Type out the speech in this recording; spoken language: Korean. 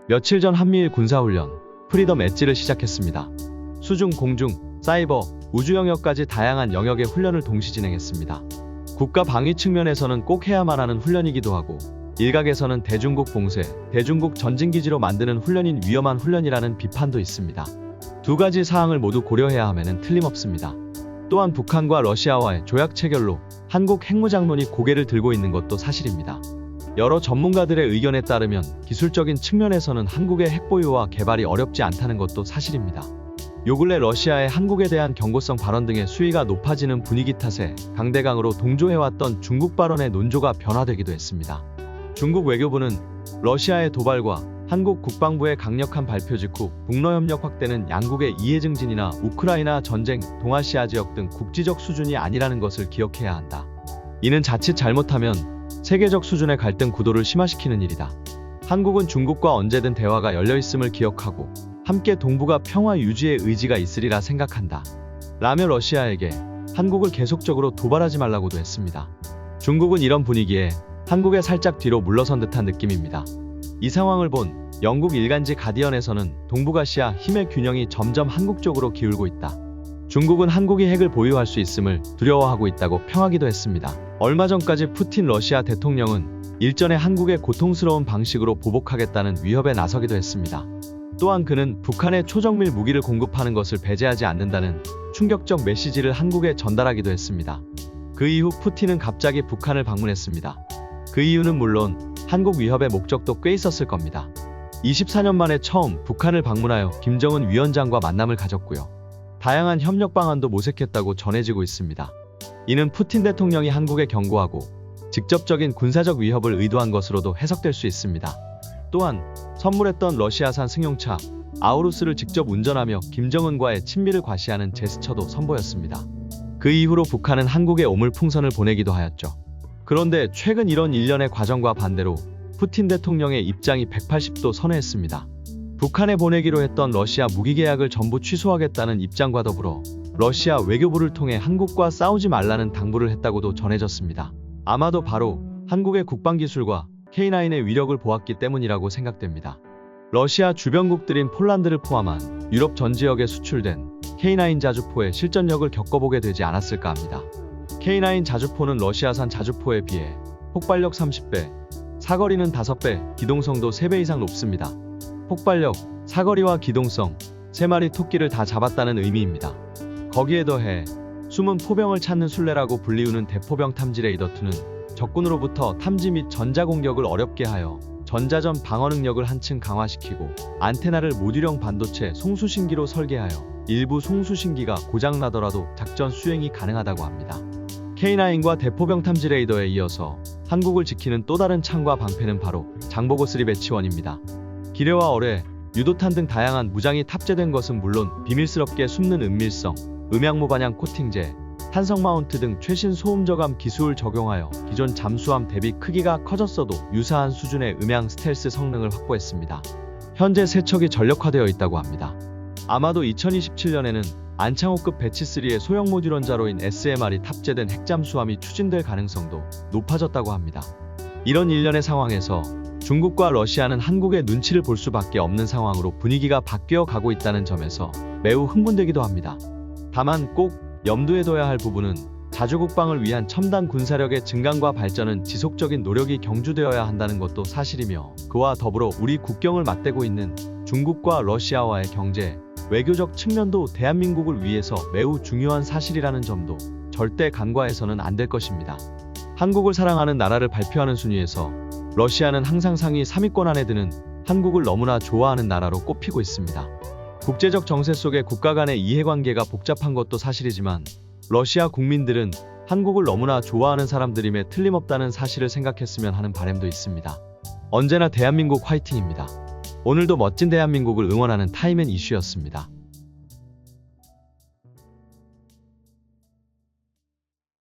며칠 전 한미일 군사훈련 프리덤 엣지를 시작했습니다. 수중, 공중, 사이버, 우주 영역까지 다양한 영역의 훈련을 동시 진행했습니다. 국가 방위 측면에서는 꼭 해야만 하는 훈련이기도 하고 일각에서는 대중국 봉쇄, 대중국 전진기지로 만드는 훈련인 위험한 훈련이라는 비판도 있습니다. 두 가지 사항을 모두 고려해야 함에는 틀림없습니다. 또한 북한과 러시아와의 조약 체결로 한국 핵무장론이 고개를 들고 있는 것도 사실입니다. 여러 전문가들의 의견에 따르면 기술적인 측면에서는 한국의 핵보유와 개발이 어렵지 않다는 것도 사실입니다. 요 근래 러시아의 한국에 대한 경고성 발언 등의 수위가 높아지는 분위기 탓에 강대강으로 동조해왔던 중국 발언의 논조가 변화되기도 했습니다. 중국 외교부는 러시아의 도발과 한국 국방부의 강력한 발표 직후 북러협력 확대는 양국의 이해 증진이나 우크라이나 전쟁, 동아시아 지역 등 국지적 수준이 아니라는 것을 기억해야 한다. 이는 자칫 잘못하면 세계적 수준의 갈등 구도를 심화시키는 일이다. 한국은 중국과 언제든 대화가 열려있음을 기억하고 함께 동북아 평화 유지의 의지가 있으리라 생각한다. 라며 러시아에게 한국을 계속적으로 도발하지 말라고도 했습니다. 중국은 이런 분위기에 한국에 살짝 뒤로 물러선 듯한 느낌입니다. 이 상황을 본 영국 일간지 가디언에서는 동북아시아 힘의 균형이 점점 한국 쪽으로 기울고 있다. 중국은 한국이 핵을 보유할 수 있음을 두려워하고 있다고 평하기도 했습니다. 얼마 전까지 푸틴 러시아 대통령은 일전에 한국의 고통스러운 방식으로 보복하겠다는 위협에 나서기도 했습니다. 또한 그는 북한에 초정밀 무기를 공급하는 것을 배제하지 않는다는 충격적 메시지를 한국에 전달하기도 했습니다. 그 이후 푸틴은 갑자기 북한을 방문했습니다. 그 이유는 물론 한국 위협의 목적도 꽤 있었을 겁니다. 24년 만에 처음 북한을 방문하여 김정은 위원장과 만남을 가졌고요. 다양한 협력 방안도 모색했다고 전해지고 있습니다. 이는 푸틴 대통령이 한국에 경고하고 직접적인 군사적 위협을 의도한 것으로도 해석될 수 있습니다. 또한 선물했던 러시아산 승용차 아우루스를 직접 운전하며 김정은과의 친밀을 과시하는 제스처도 선보였습니다. 그 이후로 북한은 한국에 오물풍선을 보내기도 하였죠. 그런데 최근 이런 일련의 과정과 반대로 푸틴 대통령의 입장이 180도 선회했습니다. 북한에 보내기로 했던 러시아 무기 계약을 전부 취소하겠다는 입장과 더불어 러시아 외교부를 통해 한국과 싸우지 말라는 당부를 했다고도 전해졌습니다. 아마도 바로 한국의 국방기술과 K9의 위력을 보았기 때문이라고 생각됩니다. 러시아 주변국들인 폴란드를 포함한 유럽 전 지역에 수출된 K9 자주포의 실전력을 겪어보게 되지 않았을까 합니다. K9 자주포는 러시아산 자주포에 비해 폭발력 30배, 사거리는 5배, 기동성도 3배 이상 높습니다. 폭발력, 사거리와 기동성, 3마리 토끼를 다 잡았다는 의미입니다. 거기에 더해 숨은 포병을 찾는 순례라고 불리우는 대포병 탐지 레이더2는 적군으로부터 탐지 및 전자공격을 어렵게 하여 전자전 방어 능력을 한층 강화시키고 안테나를 모듈형 반도체 송수신기로 설계하여 일부 송수신기가 고장나더라도 작전 수행이 가능하다고 합니다. K9과 대포병 탐지 레이더에 이어서 한국을 지키는 또 다른 창과 방패는 바로 장보고 3 배치원입니다. 기뢰와 어뢰, 유도탄 등 다양한 무장이 탑재된 것은 물론 비밀스럽게 숨는 은밀성, 음양모 반향 코팅제, 탄성 마운트 등 최신 소음 저감 기술을 적용하여 기존 잠수함 대비 크기가 커졌어도 유사한 수준의 음향 스텔스 성능을 확보했습니다. 현재 3척이 전력화되어 있다고 합니다. 아마도 2027년에는 안창호급 배치3의 소형 모듈 원자로인 SMR이 탑재된 핵잠수함이 추진될 가능성도 높아졌다고 합니다. 이런 일련의 상황에서 중국과 러시아는 한국의 눈치를 볼 수밖에 없는 상황으로 분위기가 바뀌어 가고 있다는 점에서 매우 흥분되기도 합니다. 다만 꼭 염두에 둬야 할 부분은 자주국방을 위한 첨단 군사력의 증강과 발전은 지속적인 노력이 경주되어야 한다는 것도 사실이며 그와 더불어 우리 국경을 맞대고 있는 중국과 러시아와의 경제, 외교적 측면도 대한민국을 위해서 매우 중요한 사실이라는 점도 절대 간과해서는 안 될 것입니다. 한국을 사랑하는 나라를 발표하는 순위에서 러시아는 항상 상위 3위권 안에 드는 한국을 너무나 좋아하는 나라로 꼽히고 있습니다. 국제적 정세 속에 국가 간의 이해관계가 복잡한 것도 사실이지만 러시아 국민들은 한국을 너무나 좋아하는 사람들임에 틀림없다는 사실을 생각했으면 하는 바람도 있습니다. 언제나 대한민국 화이팅입니다. 오늘도 멋진 대한민국을 응원하는 타임앤 이슈였습니다.